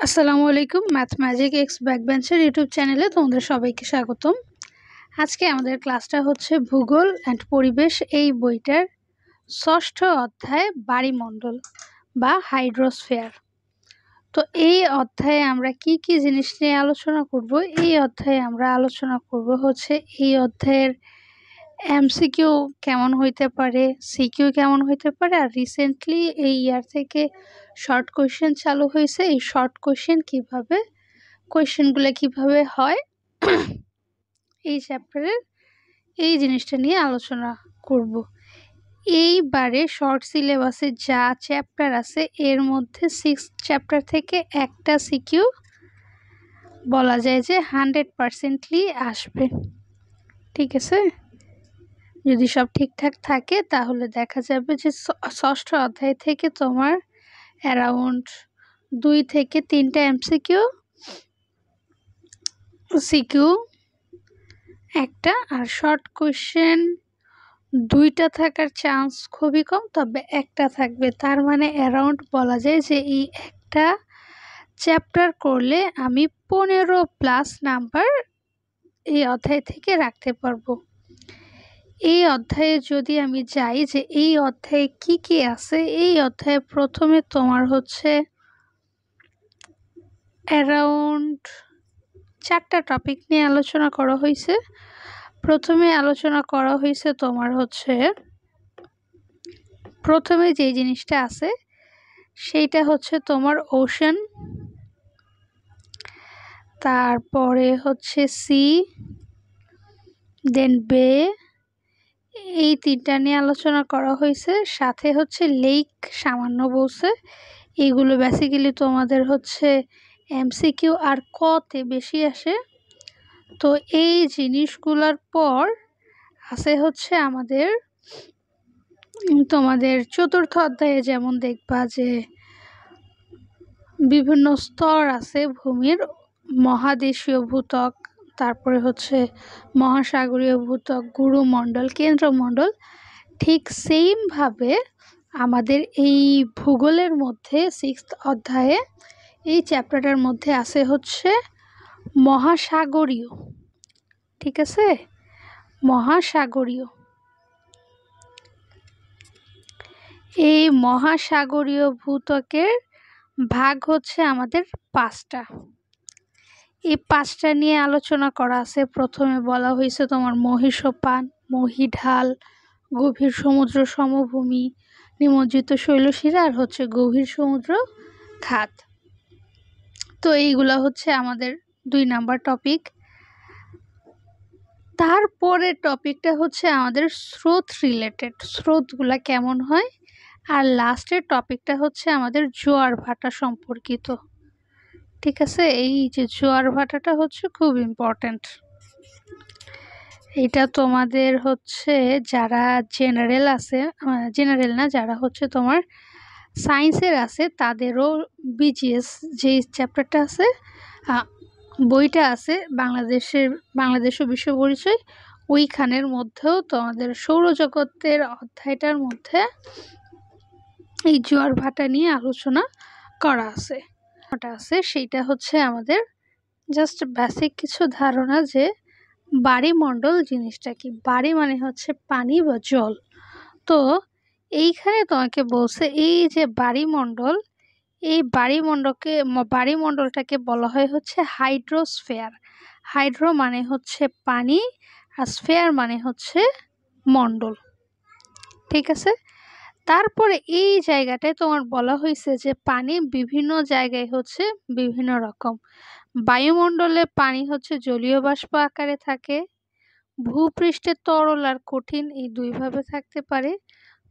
আসসালামু আলাইকুম। Math magic x ব্যাকবেঞ্চের YouTube চ্যানেলে তোমাদের সবাইকে স্বাগতম। আজকে আমাদের ক্লাসটা হচ্ছে ভূগোল অ্যান্ড পরিবেশ এই বইটার ষষ্ঠ অধ্যায় বায়ুমণ্ডল বা হাইড্রোস্ফিয়ার। তো এই অধ্যায়ে আমরা কি কি জিনিস নিয়ে আলোচনা করব? এই অধ্যায়ে আমরা আলোচনা করব হচ্ছে এই অধ্যায়ের এমসিকিউ কেমন হইতে পারে, সিকিউ কেমন হইতে পারে, আর রিসেন্টলি এই ইয়ার থেকে শর্ট কোয়েশ্চেন চালু হয়েছে। এই শর্ট কোয়েশ্চেন কিভাবে কোয়েশ্চেনগুলো কিভাবে হয় এই চ্যাপ্টারের এই জিনিসটা নিয়ে আলোচনা করব। এইবারে শর্ট সিলেবাসে যা চ্যাপ্টার আছে এর মধ্যে 6 চ্যাপ্টার থেকে একটা সিকিউ বলা যায় যে 100%লি আসবে। ঠিক আছে, যদি সব ঠিকঠাক থাকে তাহলে দেখা যাবে যে ষষ্ঠ অধ্যায় থেকে তোমার অ্যারাউন্ড 2 থেকে 3টা এমসিকিউ, সিকিউ একটা, আর শর্ট কোয়েশ্চেন 2টা থাকার চান্স খুবই কম, তবে একটা থাকবে। তার মানে অ্যারাউন্ড বলা যায় যে এই একটা চ্যাপ্টার করলে আমি 15+ নাম্বার এই অধ্যায় থেকে রাখতে পারবো। এই অধ্যায়ে যদি আমি যাই যে এই অধ্যায়ে কি কি আছে, এই অধ্যায়ে প্রথমে তোমার হচ্ছে অ্যারাউন্ড 4টা টপিক নিয়ে আলোচনা করা হয়েছে। প্রথমে আলোচনা করা হয়েছে তোমার হচ্ছে প্রথমে যে জিনিসটা আছে সেইটা হচ্ছে তোমার ওশান, তারপরে হচ্ছে সি, দেন বে, এই 3টা নিয়ে আলোচনা করা হয়েছে। সাথে হচ্ছে লেক সামান্য বলছে। এগুলো বেসিক্যালি তোমাদের হচ্ছে এমসিকিউ আর কতে বেশি আসে। তো এই জিনিসগুলোর পর আছে হচ্ছে আমাদের তোমাদের চতুর্থ অধ্যায়ে যেমন দেখবা যে বিভিন্ন স্তর আছে ভূমির, মহাদেশীয় ভূত্বক, তারপরে হচ্ছে মহাসাগরীয় ভূত্বক, গুরুমণ্ডল, কেন্দ্রমণ্ডল। ঠিক সেইমভাবে আমাদের এই ভূগোলের মধ্যে 6th অধ্যায়ে এই চ্যাপ্টারটার মধ্যে আছে হচ্ছে মহাসাগরীয়। ঠিক আছে, মহাসাগরীয়। এই মহাসাগরীয় ভূত্বকের ভাগ হচ্ছে আমাদের 5টা। এই 5টা নিয়ে আলোচনা করা আছে। প্রথমে বলা হয়েছে তোমার মহীসোপান, মহীঢাল, গভীর সমুদ্র সমভূমি, নিমজ্জিত শৈলশিরা, আর হচ্ছে গভীর সমুদ্র খাত। তো এইগুলা হচ্ছে আমাদের 2 নাম্বার টপিক। তারপরে টপিকটা হচ্ছে আমাদের স্রোত রিলেটেড, স্রোতগুলা কেমন হয়। আর লাস্টের টপিকটা হচ্ছে আমাদের জোয়ার ভাটা সম্পর্কিত। ঠিক আছে, এই যে জোয়ার ভাটাটা হচ্ছে খুব ইম্পর্ট্যান্ট। এটা তোমাদের হচ্ছে যারা জেনারেল আছে, জেনারেল না, যারা হচ্ছে তোমার সায়েন্সের আছে তাদেরও বিজিএস যে চ্যাপ্টারটা আছে, বইটা আছে বাংলাদেশ ও বিশ্ব পরিচয়, ওইখানের মধ্যেও তোমাদের সৌরজগতের অধ্যায়টার মধ্যে এই জোয়ার ভাটা নিয়ে আলোচনা করা আছে। সেইটা হচ্ছে আমাদের জাস্ট বেসিক কিছু ধারণা যে বায়ুমণ্ডল জিনিসটা কি। বায়ু মানে হচ্ছে পানি বা জল। তো এইখানে তোমাকে বলছে এই যে বায়ুমণ্ডল, এই বায়ুমণ্ডলটাকে বলা হয় হচ্ছে হাইড্রোস্ফিয়ার। হাইড্রো মানে হচ্ছে পানি, আর স্ফিয়ার মানে হচ্ছে মণ্ডল। ঠিক আছে, তারপরে এই জায়গাটায় তোমার বলা হয়েছে যে পানি বিভিন্ন জায়গায় হচ্ছে বিভিন্ন রকম। বায়ুমণ্ডলে পানি হচ্ছে জলীয় বাষ্প আকারে থাকে, ভূপৃষ্ঠে তরল আর কঠিন এই 2 ভাবে থাকতে পারে।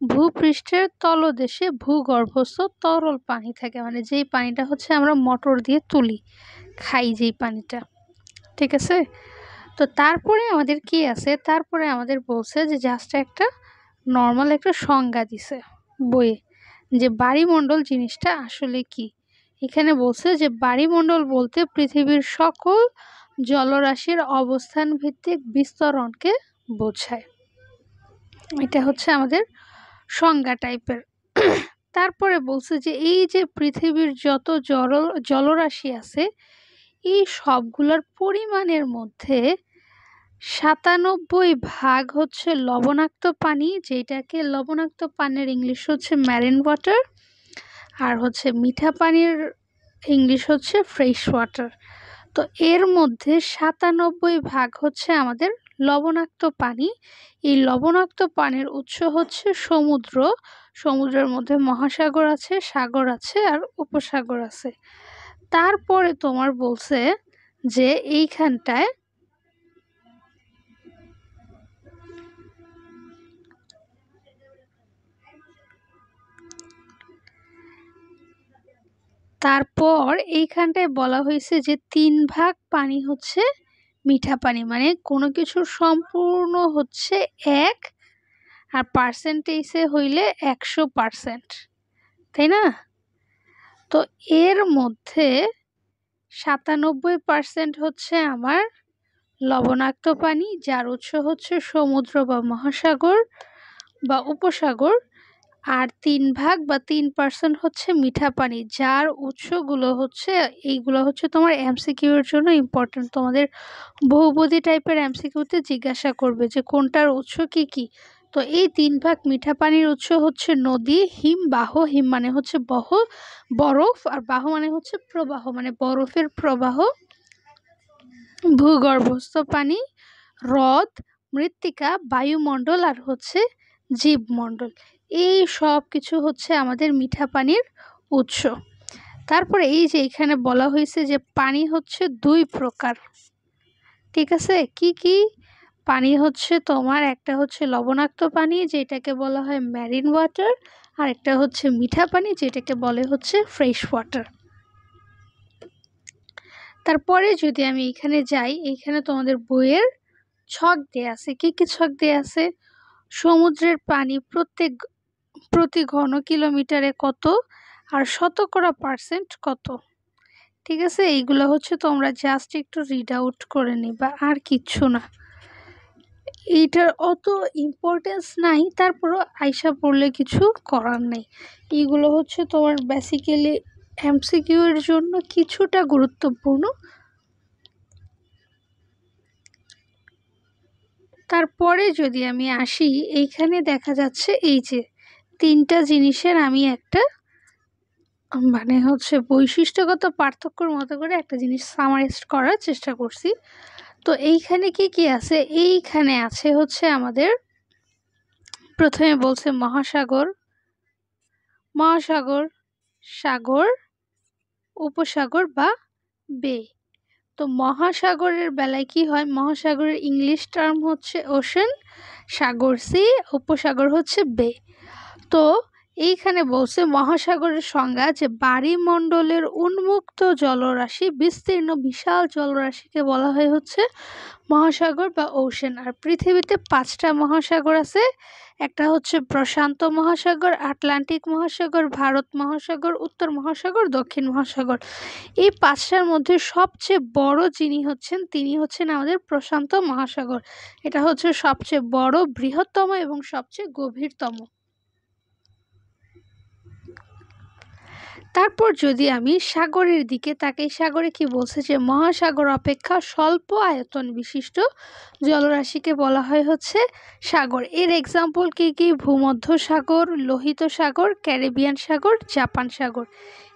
ভূপৃষ্ঠের তলদেশে ভূগর্ভস্থ তরল পানি থাকে, মানে যেই পানিটা হচ্ছে আমরা মোটর দিয়ে তুলি, খাই যেই পানিটা। ঠিক আছে, তো তারপরে আমাদের কি আছে, তারপরে আমাদের বলছে যে জাস্ট একটা নর্মাল একটা সংজ্ঞা দিছে বইয়ে যে বায়ুমণ্ডল জিনিসটা আসলে কি। এখানে বলছে যে বায়ুমণ্ডল বলতে পৃথিবীর সকল জলরাশির অবস্থান ভিত্তিক বিস্তরণকে বোঝায়। এটা হচ্ছে আমাদের সংজ্ঞা টাইপের। তারপরে বলছে যে এই যে পৃথিবীর যত জলরাশি আছে এই সবগুলোর পরিমাণের মধ্যে 97 ভাগ হচ্ছে লবণাক্ত পানি, যেটাকে লবণাক্ত পানির ইংলিশ হচ্ছে ম্যারিন ওয়াটার, আর হচ্ছে মিঠা পানির ইংলিশ হচ্ছে ফ্রেশ ওয়াটার। তো এর মধ্যে 97 ভাগ হচ্ছে আমাদের লবণাক্ত পানি। এই লবণাক্ত পানির উৎস হচ্ছে সমুদ্র। সমুদ্রের মধ্যে মহাসাগর আছে, সাগর আছে আর উপসাগর আছে। তারপরে তোমার বলছে যে এইখানটায় এইখানটায় বলা হয়েছে যে 3 ভাগ পানি হচ্ছে মিঠা পানি, মানে কোনো কিছুর সম্পূর্ণ হচ্ছে 1 আর পার্সেন্টেজে হইলে 100%, তাই না? তো এর মধ্যে 97% হচ্ছে আমার লবণাক্ত পানি, যার উৎস হচ্ছে সমুদ্র বা মহাসাগর বা উপসাগর, আর 3 ভাগ বা 3% হচ্ছে মিঠা পানি, যার উৎসগুলো হচ্ছে এইগুলো হচ্ছে তোমার এমসিকিউ এর জন্য ইম্পর্টেন্ট। তোমাদের বহুপদী টাইপের এমসিকিউতে জিজ্ঞাসা করবে যে কোনটার উৎস কি কি। তো এই 3 ভাগ মিঠা পানির উৎস হচ্ছে নদী, হিমবাহ, হিম মানে হচ্ছে বরফ, আর বাহ মানে হচ্ছে প্রবাহ, মানে বরফের প্রবাহ, ভূগর্ভস্থ পানি, হ্রদ, মৃত্তিকা, বায়ুমণ্ডল আর হচ্ছে জীবমণ্ডল। এই সব কিছু হচ্ছে আমাদের মিঠা পানির উৎস। তারপরে এই যে এখানে বলা হয়েছে যে পানি হচ্ছে 2 প্রকার, ঠিক আছে? কি কি পানি হচ্ছে তোমার? একটা হচ্ছে লবণাক্ত পানি, যেটাকে বলা হয় ম্যারিন ওয়াটার, আর একটা হচ্ছে মিঠা পানি, যেটাকে বলে হচ্ছে ফ্রেশ ওয়াটার। তারপরে যদি আমি এখানে যাই, এখানে তোমাদের বইয়ের ছক দেয়া আছে। কি কি ছক দেয়া আছে? সমুদ্রের পানি প্রতি ঘন কিলোমিটারে কত, আর শতকরা পার্সেন্ট কত, ঠিক আছে? এইগুলো হচ্ছে তোমরা জাস্ট একটু রিড আউট করে নিবা, আর কিচ্ছু না। এইটার অত ইম্পর্টেন্স নাই, তারপরও আইসা পড়লে কিছু করার নেই। এইগুলো হচ্ছে তোমার বেসিক্যালি এমসিকিউ এর জন্য কিছুটা গুরুত্বপূর্ণ। তারপরে যদি আমি আসি, এইখানে দেখা যাচ্ছে এই যে 3টা জিনিসের আমি একটা মানে হচ্ছে বৈশিষ্ট্যগত পার্থক্যর মতো করে একটা জিনিস সামারাইজ করার চেষ্টা করছি। তো এইখানে কি কি আছে? এইখানে আছে হচ্ছে আমাদের প্রথমে বলছে মহাসাগর, সাগর, উপসাগর বা বে। তো মহাসাগরের বেলায় কি হয়? মহাসাগরের ইংলিশ টার্ম হচ্ছে ওশেন, সাগর সি, উপসাগর হচ্ছে বে। তো এইখানে বলছে মহাসাগরের সংজ্ঞা যে বায়ুমণ্ডলের উন্মুক্ত জলরাশি, বিস্তীর্ণ বিশাল জলরাশিকে বলা হয় হচ্ছে মহাসাগর বা ওশেন। আর পৃথিবীতে 5টা মহাসাগর আছে। একটা হচ্ছে প্রশান্ত মহাসাগর, আটলান্টিক মহাসাগর, ভারত মহাসাগর, উত্তর মহাসাগর, দক্ষিণ মহাসাগর। এই 5টার মধ্যে সবচেয়ে বড় তিনি হচ্ছেন আমাদের প্রশান্ত মহাসাগর। এটা হচ্ছে সবচেয়ে বড়, বৃহত্তম এবং সবচেয়ে গভীরতম। তারপর যদি আমি সাগরের দিকে তাকাই, সাগরে কি বলছে? যে মহাসাগর অপেক্ষা স্বল্প আয়তন বিশিষ্ট জলরাশিকে বলা হয় হচ্ছে সাগর। এর এক্সাম্পল কি কি? ভূমধ্য সাগর, লোহিত সাগর, ক্যারিবিয়ান সাগর, জাপান সাগর।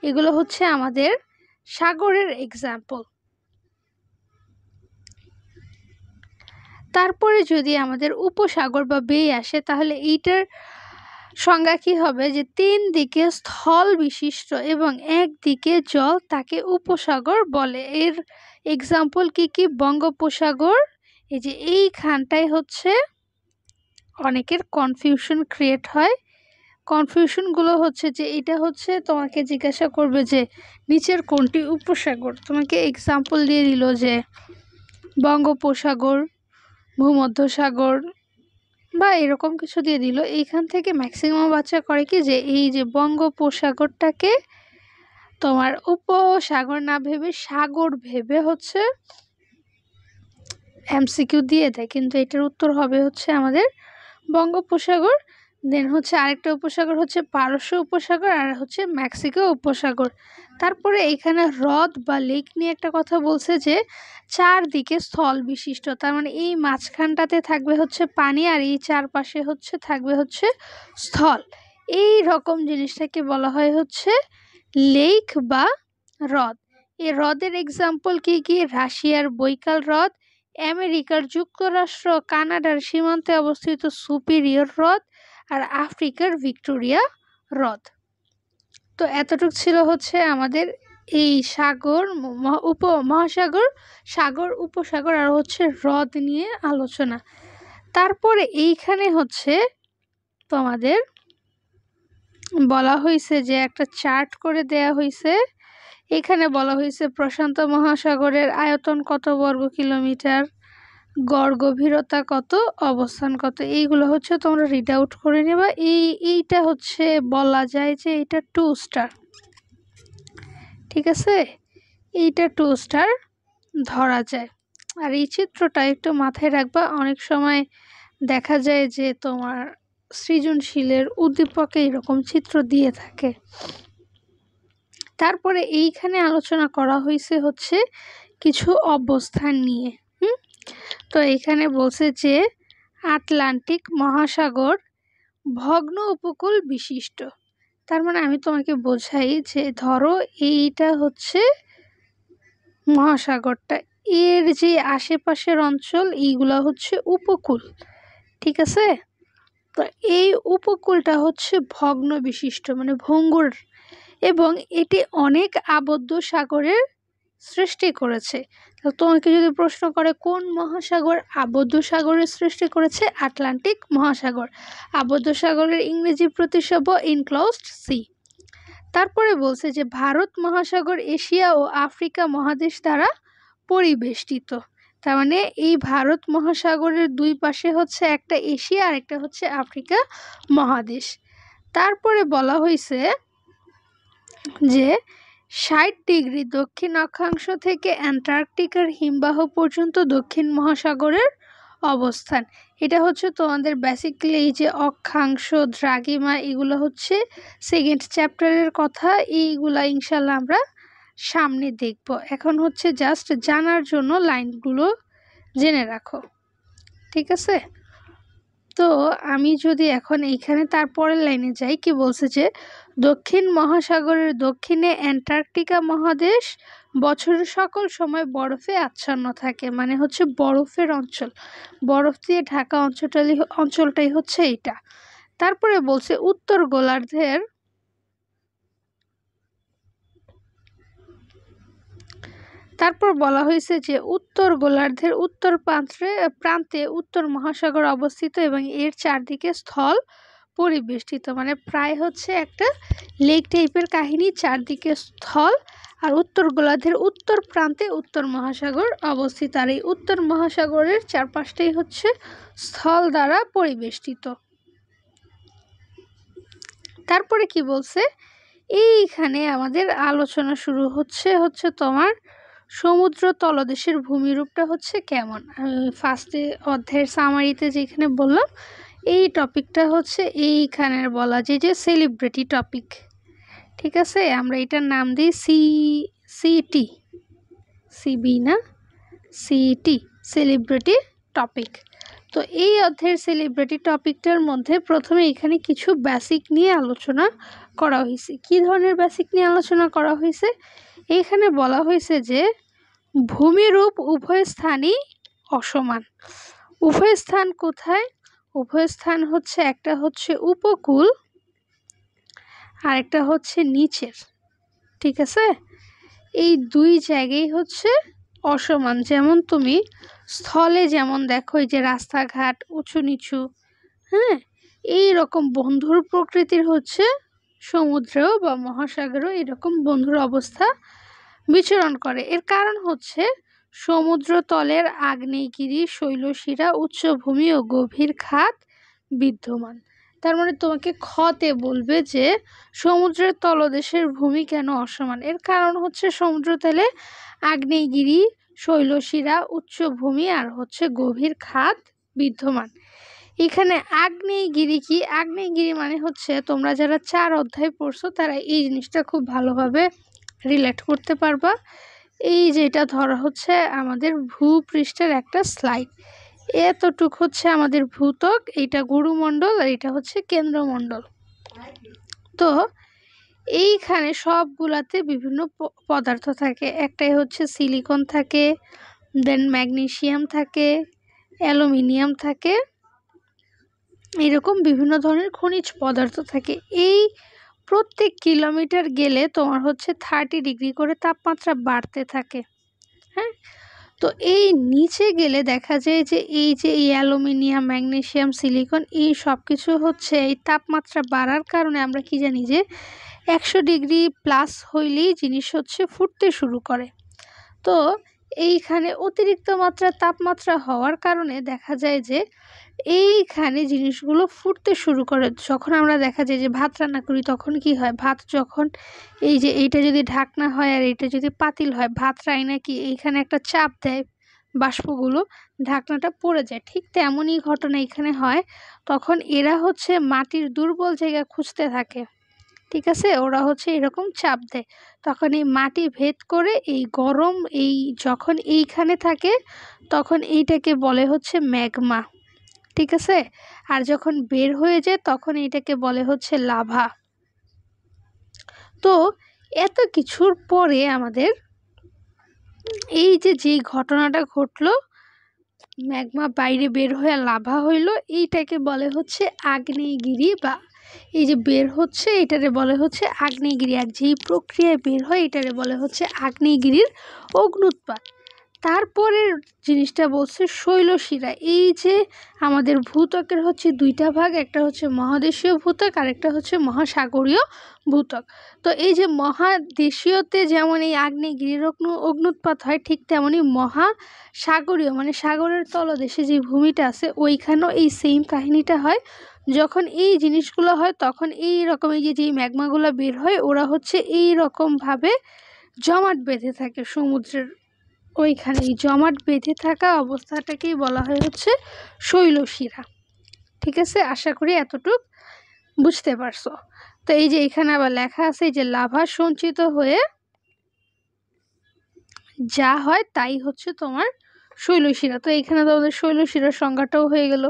এগুলো হচ্ছে আমাদের সাগরের এক্সাম্পল। তারপরে যদি আমাদের উপসাগর বা বে আসে, তাহলে এইটার সংজ্ঞা কি হবে? যে 3 দিকে স্থল বিশিষ্ট এবং একদিকে জল, তাকে উপসাগর বলে। এর এক্সাম্পল কি কি? বঙ্গোপসাগর। এই যে এইখানটায় হচ্ছে অনেকের কনফিউশন ক্রিয়েট হয়। কনফিউশনগুলো হচ্ছে যে এটা হচ্ছে তোমাকে জিজ্ঞাসা করবে যে নিচের কোনটি উপসাগর। তোমাকে এক্সাম্পল দিয়ে দিল যে বঙ্গোপসাগর, ভূমধ্যসাগর বা এরকম কিছু দিয়ে দিল। এইখান থেকে ম্যাক্সিমাম বাচ্চা করে কি যে এই যে বঙ্গোপসাগরটাকে তোমার উপসাগর না ভেবে সাগর ভেবে হচ্ছে এমসিকিউ দিয়ে দেয়, কিন্তু এটার উত্তর হবে হচ্ছে আমাদের বঙ্গোপসাগর। দেন হচ্ছে আরেকটা উপসাগর হচ্ছে পারস্য উপসাগর, আর হচ্ছে মেক্সিকো উপসাগর। তারপরে এখানে হ্রদ বা লেক নিয়ে একটা কথা বলছে যে চারদিকে স্থল বিশিষ্ট, তার মানে এই মাঝখানটাতে থাকবে হচ্ছে পানি আর এই চারপাশে হচ্ছে থাকবে হচ্ছে স্থল। এই রকম জিনিসটাকে বলা হয় হচ্ছে লেক বা হ্রদ। এই হ্রদের এক্সাম্পল কি কি? রাশিয়ার বৈকাল হ্রদ, আমেরিকার যুক্তরাষ্ট্র কানাডার সীমান্তে অবস্থিত সুপিরিয়র হ্রদ, আর আফ্রিকার ভিক্টোরিয়া হ্রদ। তো এতটুক ছিল হচ্ছে আমাদের এই সাগর, মহাসাগর, সাগর, উপসাগর আর হচ্ছে হ্রদ নিয়ে আলোচনা। তারপরে এইখানে হচ্ছে তোমাদের বলা হয়েছে যে একটা চার্ট করে দেয়া হয়েছে। এখানে বলা হয়েছে প্রশান্ত মহাসাগরের আয়তন কত বর্গ কিলোমিটার, গড় গভীরতা কত, অবস্থান কত। এইগুলো হচ্ছে তোমরা রিড আউট করে নেবা। এইটা হচ্ছে বলা যায় যে এটা 2 স্টার, ঠিক আছে, এইটা 2 স্টার ধরা যায়। আর এই চিত্রটা একটু মাথায় রাখবা, অনেক সময় দেখা যায় যে তোমার সৃজনশীলের উদ্দীপকে এরকম চিত্র দিয়ে থাকে। তারপরে এইখানে আলোচনা করা হয়েছে হচ্ছে কিছু অবস্থান নিয়ে। তো এখানে বলছে যে আটলান্টিক মহাসাগর ভগ্ন উপকূল বিশিষ্ট। তার মানে আমি তোমাকে বোঝাই যে ধরো এইটা হচ্ছে মহাসাগরটা, এর যে আশেপাশের অঞ্চল এইগুলা হচ্ছে উপকূল, ঠিক আছে। তো এই উপকূলটা হচ্ছে ভগ্ন বিশিষ্ট মানে ভঙ্গুর, এবং এটি অনেক আবদ্ধ সাগরের সৃষ্টি করেছে। তো তোমাকে যদি প্রশ্ন করে কোন মহাসাগর আবদ্ধ সাগরের সৃষ্টি করেছে, আটলান্টিক মহাসাগর। আবদ্ধ সাগরের ইংরেজি প্রতিশব্দ ইনক্লোজড সি। তারপরে বলছে যে ভারত মহাসাগর এশিয়া ও আফ্রিকা মহাদেশ দ্বারা পরিবেষ্টিত। তার মানে এই ভারত মহাসাগরের দুই পাশে হচ্ছে একটা এশিয়া আর একটা হচ্ছে আফ্রিকা মহাদেশ। তারপরে বলা হয়েছে যে 60 ডিগ্রি দক্ষিণ অক্ষাংশ থেকে অ্যান্টার্কটিকার হিমবাহ পর্যন্ত দক্ষিণ মহাসাগরের অবস্থান। এটা হচ্ছে তোমাদের বেসিক্যালি এই যে অক্ষাংশ, দ্রাঘিমা, এগুলো হচ্ছে সেকেন্ড চ্যাপ্টারের কথা। এইগুলা ইনশাল্লাহ আমরা সামনে দেখব। এখন হচ্ছে জাস্ট জানার জন্য লাইনগুলো জেনে রাখো, ঠিক আছে। তো আমি যদি এখন এইখানে তারপরের লাইনে যাই, কি বলছে যে দক্ষিণ মহাসাগরের দক্ষিণে অ্যান্টার্কটিকা মহাদেশ বছরের সকল সময় বরফে আচ্ছন্ন থাকে, মানে হচ্ছে বরফের অঞ্চল, বরফ দিয়ে ঢাকা অঞ্চলটাই হচ্ছে এইটা। তারপরে বলছে উত্তর গোলার্ধের তারপর বলা হয়েছে যে উত্তর গোলার্ধের উত্তর প্রান্তে উত্তর মহাসাগর অবস্থিত এবং এর চারদিকে স্থল পরিবেষ্টিত, মানে প্রায় হচ্ছে একটা লেক টাইপের কাহিনী, চারদিকে স্থল। আর উত্তর গোলার্ধের উত্তর প্রান্তে উত্তর মহাসাগর অবস্থিত, আর এই উত্তর মহাসাগরের চারপাশটাই হচ্ছে স্থল দ্বারা পরিবেষ্টিত। তারপরে কি বলছে, এইখানে আমাদের আলোচনা শুরু হচ্ছে তোমার সমুদ্র তলদেশের ভূমিরূপটা হচ্ছে কেমন। ফার্স্টে অধ্যায়ের সামারিতে যেখানে বললাম এই টপিকটা হচ্ছে এইখানের বলা যে সেলিব্রিটি টপিক, ঠিক আছে। আমরা এটার নাম দিই সিটি, সিবি না, সিটি, সেলিব্রিটি টপিক। তো এই অধ্যায়ের সেলিব্রিটি টপিকটার মধ্যে প্রথমে এখানে কিছু বেসিক নিয়ে আলোচনা করা হয়েছে। কি ধরনের বেসিক নিয়ে আলোচনা করা হয়েছে? এখানে বলা হয়েছে যে ভূমিরূপ উভয় স্থানই অসমান। উভয় স্থান কোথায়? উভয় স্থান হচ্ছে একটা হচ্ছে উপকূল আর একটা হচ্ছে নিচের, ঠিক আছে। এই দুই জায়গায় হচ্ছে অসমান। যেমন তুমি স্থলে যেমন দেখো এই যে রাস্তাঘাট উঁচু নিচু, হ্যাঁ, এই রকম বন্ধুর প্রকৃতির হচ্ছে সমুদ্রেও বা মহাসাগরেও এরকম বন্ধুর অবস্থা বিচরণ করে। এর কারণ হচ্ছে সমুদ্র তলের আগ্নেয়গিরি, শৈলশিরা, উচ্চভূমি ও গভীর খাত বিদ্যমান। তার মানে তোমাকে খতে বলবে যে সমুদ্রের তলদেশের ভূমি কেন অসমান। এর কারণ হচ্ছে সমুদ্রতলে আগ্নেয়গিরি, শৈলশিরা, উচ্চভূমি আর হচ্ছে গভীর খাত বিদ্যমান। এখানে আগ্নেয়গিরি কি? আগ্নেয়গিরি মানে হচ্ছে তোমরা যারা 4 অধ্যায় পড়ছো তারা এই জিনিসটা খুব ভালোভাবে রিলেট করতে পারবা। এই যেটা ধরা হচ্ছে আমাদের ভূপৃষ্ঠের একটা স্লাইড, এতটুক হচ্ছে আমাদের ভূত্বক, এইটা গুরুমণ্ডল আর এটা হচ্ছে কেন্দ্রমণ্ডল। তো এইখানে সবগুলাতে বিভিন্ন পদার্থ থাকে। একটাই হচ্ছে সিলিকন থাকে, দেন ম্যাগনেসিয়াম থাকে, অ্যালুমিনিয়াম থাকে, এরকম বিভিন্ন ধরনের খনিজ পদার্থ থাকে। এই প্রত্যেক কিলোমিটার গেলে তোমার হচ্ছে 30 ডিগ্রি করে তাপমাত্রা বাড়তে থাকে। হ্যাঁ, তো এই নিচে গেলে দেখা যায় যে এই অ্যালুমিনিয়াম, ম্যাগনেসিয়াম, সিলিকন এই সব কিছু হচ্ছে এই তাপমাত্রা বাড়ার কারণে আমরা কি জানি যে 100 ডিগ্রি প্লাস হইলেই জিনিস হচ্ছে ফুটতে শুরু করে। তো এইখানে অতিরিক্ত মাত্রা তাপমাত্রা হওয়ার কারণে দেখা যায় যে এইখানে জিনিসগুলো ফুটতে শুরু করে। যখন আমরা দেখা যায় যে ভাত রান্না করি তখন কি হয়, ভাত যখন এই যে এইটা যদি ঢাকনা হয় আর এইটা যদি পাতিল হয়, ভাত রান্না কি এইখানে একটা চাপ দেয়, বাষ্পগুলো ঢাকনাটা পড়ে যায়। ঠিক তেমনই ঘটনা এখানে হয়। তখন এরা হচ্ছে মাটির দুর্বল জায়গা খুঁজতে থাকে, ঠিক আছে, ওরা হচ্ছে এরকম চাপ দেয়। তখন এই মাটি ভেদ করে এই গরম এই যখন এইখানে থাকে তখন এইটাকে বলে হচ্ছে ম্যাগমা, ঠিক আছে। আর যখন বের হয়ে যায় তখন এইটাকে বলে হচ্ছে লাভা। তো এত কিছুর পরে আমাদের এই যে যেই ঘটনাটা ঘটলো, ম্যাগমা বাইরে বের হয়ে লাভা হইলো, এইটাকে বলে হচ্ছে আগ্নেয়গিরি, বা এই যে বের হচ্ছে এটারে বলে হচ্ছে আগ্নেয়গিরি। আর যেই প্রক্রিয়ায় বের হয় এটারে বলে হচ্ছে আগ্নেয়গিরির অগ্ন্যুৎপাত। তারপরের জিনিসটা বলছে শৈলশিরা। এই যে আমাদের ভূত্বকের হচ্ছে দুইটা ভাগ, একটা হচ্ছে মহাদেশীয় ভূত্বক আর একটা হচ্ছে মহাসাগরীয় ভূত্বক। তো এই যে মহাদেশীয়তে যেমন এই আগ্নেয়গিরির অগ্ন্যুৎপাত হয়, ঠিক তেমনই মহাসাগরীয় মানে সাগরের তলদেশে যে ভূমিটা আছে ওইখানেও এই সেম কাহিনীটা হয়। যখন এই জিনিসগুলো হয় তখন এই রকম এই যে যেই ম্যাগমাগুলো বের হয় ওরা হচ্ছে এই রকমভাবে জমাট বেঁধে থাকে সমুদ্রের ওইখানে। এই জমাট বেঁধে থাকা অবস্থাটাকেই বলা হয় হচ্ছে শৈলশিরা, ঠিক আছে। আশা করি এতটুক বুঝতে পারছো। তো এই যে এখানে আবার লেখা আছে এই যে লাভা সঞ্চিত হয়ে যা হয় তাই হচ্ছে তোমার শৈলশিরা। তো এখানে তোমাদের শৈলশিরার সংজ্ঞাটাও হয়ে গেল।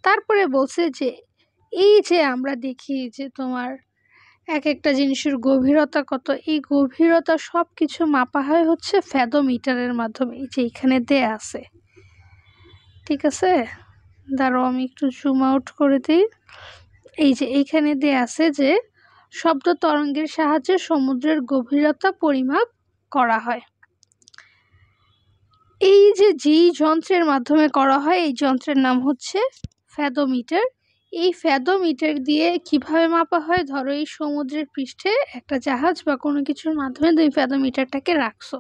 তারপরে বলছে যে এই যে আমরা দেখি যে তোমার এক একটা জিনিসের গভীরতা কত, এই গভীরতা সব কিছু মাপা হয় হচ্ছে ফ্যাথোমিটারের মাধ্যমে। এই যে এখানে দেয়া আছে, ঠিক আছে, দাঁড়াও আমি একটু জুম আউট করে দিই। এই যে এইখানে দেয়া আছে যে শব্দ তরঙ্গের সাহায্যে সমুদ্রের গভীরতা পরিমাপ করা হয়। এই যে যেই যন্ত্রের মাধ্যমে করা হয় এই যন্ত্রের নাম হচ্ছে ফ্যাথোমিটার। এই ফ্যাথোমিটার দিয়ে কিভাবে মাপা হয়, ধরো এই সমুদ্রের পৃষ্ঠে একটা জাহাজ বা কোনো কিছুর মাধ্যমে তুমি ফ্যাথোমিটারটাকে রাখছো,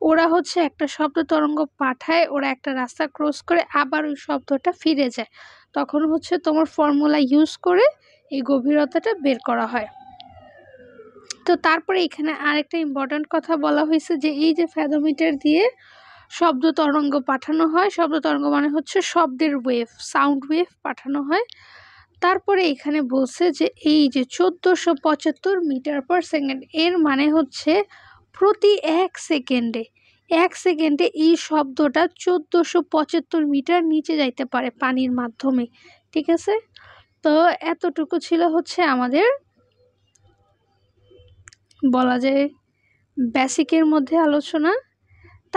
ওরা হচ্ছে একটা শব্দ তরঙ্গ পাঠায়, ওরা একটা রাস্তা ক্রস করে আবার ওই শব্দটা ফিরে যায়, তখন হচ্ছে তোমার ফর্মুলা ইউজ করে এই গভীরতাটা বের করা হয়। তো তারপরে এখানে আরেকটা ইম্পর্ট্যান্ট কথা বলা হয়েছে যে এই যে ফ্যাথোমিটার দিয়ে শব্দ তরঙ্গ পাঠানো হয়, শব্দ তরঙ্গ মানে হচ্ছে শব্দের ওয়েভ, সাউন্ড ওয়েভ পাঠানো হয়। তারপরে এখানে বলছে যে এই যে 1475 মিটার পার সেকেন্ড, এর মানে হচ্ছে প্রতি এক সেকেন্ডে এই শব্দটা 1475 মিটার নিচে যাইতে পারে পানির মাধ্যমে, ঠিক আছে। তো এতটুকু ছিল হচ্ছে আমাদের বলা যায় বেসিকের মধ্যে আলোচনা।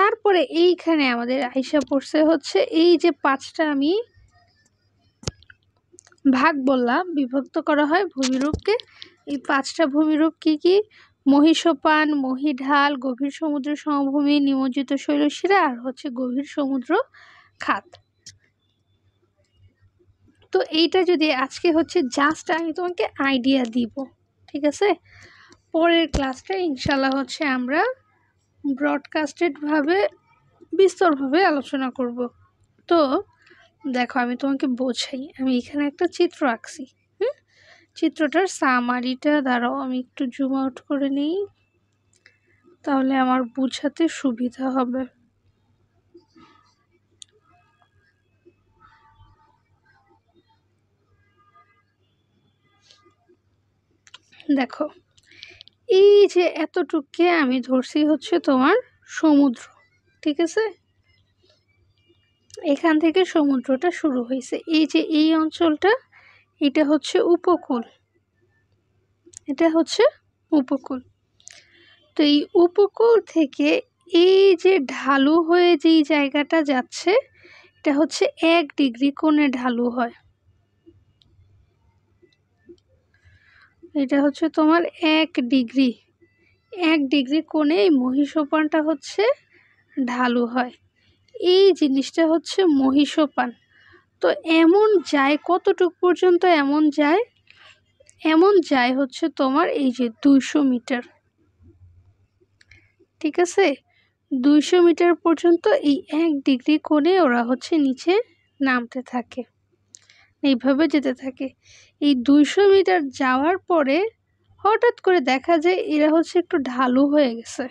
তারপরে এইখানে আমাদের আইসা পড়ছে হচ্ছে এই যে 5টা আমি ভাগ বললাম বিভক্ত করা হয় ভূমিরূপকে। এই 5টা ভূমিরূপ কি কি? মহীসোপান, মহীঢাল, গভীর সমুদ্র সমভূমি, নিমজ্জিত শৈলশিরা আর হচ্ছে গভীর সমুদ্র খাত। তো এইটা যদি আজকে হচ্ছে জাস্ট আমি তোমাকে আইডিয়া দিব, ঠিক আছে। পরের ক্লাসটা ইনশাল্লাহ হচ্ছে আমরা ব্রডকাস্টেডভাবে বিস্তরভাবে আলোচনা করব। তো দেখো আমি তোমাকে বোঝাই, আমি এখানে একটা চিত্র আঁকছি। চিত্রটার সামারিটা দাঁড়াও আমি একটু জুম আউট করে নিই, তাহলে আমার বোঝাতে সুবিধা হবে। দেখো এই যে এতটুককে আমি ধরছি হচ্ছে তোমার সমুদ্র, ঠিক আছে? এখান থেকে সমুদ্রটা শুরু হয়েছে। এই যে এই অঞ্চলটা, এটা হচ্ছে উপকূল, এটা হচ্ছে উপকূল। তো এই উপকূল থেকে এই যে ঢালু হয়ে যেই জায়গাটা যাচ্ছে, এটা হচ্ছে 1 ডিগ্রি কোণে ঢালু হয়। এটা হচ্ছে তোমার 1 ডিগ্রি কোণে এই মহীসোপানটা হচ্ছে ঢালু হয়। এই জিনিসটা হচ্ছে মহীসোপান। তো এমন যায় কতটুকু পর্যন্ত? এমন যায় হচ্ছে তোমার এই যে 200 মিটার, ঠিক আছে? 200 মিটার পর্যন্ত এই 1 ডিগ্রি কোণে ওরা হচ্ছে নিচে নামতে থাকে, এইভাবে যেতে থাকে। এই 200 মিটার যাওয়ার পরে হঠাৎ করে দেখা যায় এরা হচ্ছে একটু ঢালু হয়ে গেছে।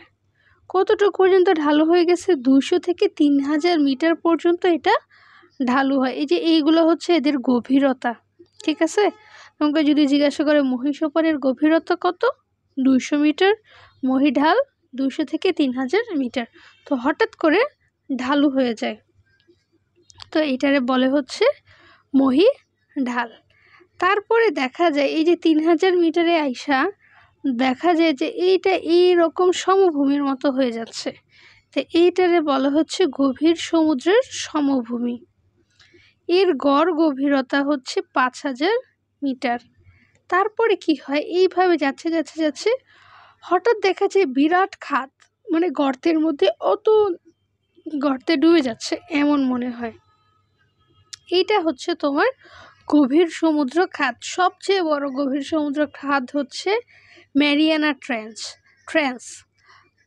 কতটুকু পর্যন্ত ঢালু হয়ে গেছে? 200 থেকে 3000 মিটার পর্যন্ত এটা ঢালু হয়। এই যে এইগুলো হচ্ছে এদের গভীরতা, ঠিক আছে? তোমাকে যদি জিজ্ঞাসা করে মহীসোপানের গভীরতা কত? 200 মিটার, মহীঢাল 200 থেকে 3000 মিটার। তো হঠাৎ করে ঢালু হয়ে যায়, তো এটারে বলে হচ্ছে মহীঢাল। তারপরে দেখা যায় এই যে 3000 মিটারে আইসা দেখা যায় যে এইটা এইরকম সমভূমির মতো হয়ে যাচ্ছে। তো এইটারে বলা হচ্ছে গভীর সমুদ্রের সমভূমি। এর গড় গভীরতা হচ্ছে 5000 মিটার। তারপরে কি হয়? এইভাবে যাচ্ছে যাচ্ছে যাচ্ছে হঠাৎ দেখা যায় বিরাট খাত, মানে গর্তের মধ্যে অত গর্তে ডুবে যাচ্ছে এমন মনে হয়। এইটা হচ্ছে তোমার গভীর সমুদ্র খাত। সবচেয়ে বড় গভীর সমুদ্র খাত হচ্ছে ম্যারিয়ানা ট্রেন্স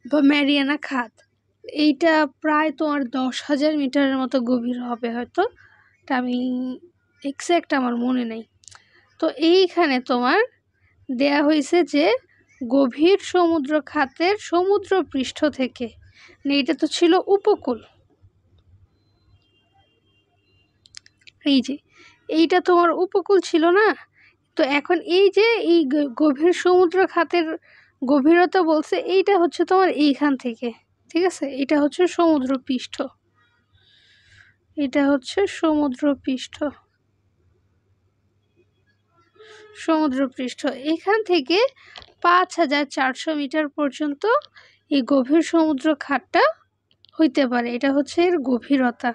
বা ম্যারিয়ানা খাত। এইটা প্রায় তোমার 10,000 মিটারের মতো গভীর হবে হয়তো, তা আমি এক্স্যাক্ট আমার মনে নেই। তো এইখানে তোমার দেয়া হয়েছে যে গভীর সমুদ্র খাতের সমুদ্র পৃষ্ঠ থেকে, এটা তো ছিল উপকূল, এই যে এইটা তোমার উপকূল ছিল না? তো এখন এই যে এই গভীর সমুদ্র খাতের গভীরতা বলছে এইটা হচ্ছে তোমার এইখান থেকে, ঠিক আছে? এটা হচ্ছে সমুদ্র পৃষ্ঠ, এটা হচ্ছে সমুদ্রপৃষ্ঠ। এখান থেকে 5400 মিটার পর্যন্ত এই গভীর সমুদ্র খাতটা হইতে পারে, এটা হচ্ছে এর গভীরতা।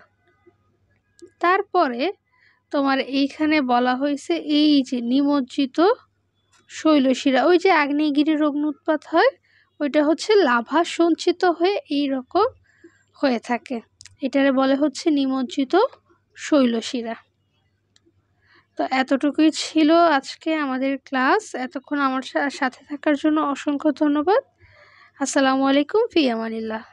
তারপরে তোমার এইখানে বলা হয়েছে এই যে নিমজ্জিত শৈলশিরা, ওই যে আগ্নেয়গিরির অগ্নুৎপাত হয় ওইটা হচ্ছে লাভা সঞ্চিত হয়ে এই রকম হয়ে থাকে, এটারে বলে হচ্ছে নিমজ্জিত শৈলশিরা। তো এতটুকুই ছিল আজকে আমাদের ক্লাস। এতক্ষণ আমার সাথে থাকার জন্য অসংখ্য ধন্যবাদ। আসসালামু আলাইকুম, ফি আমানিল্লাহ।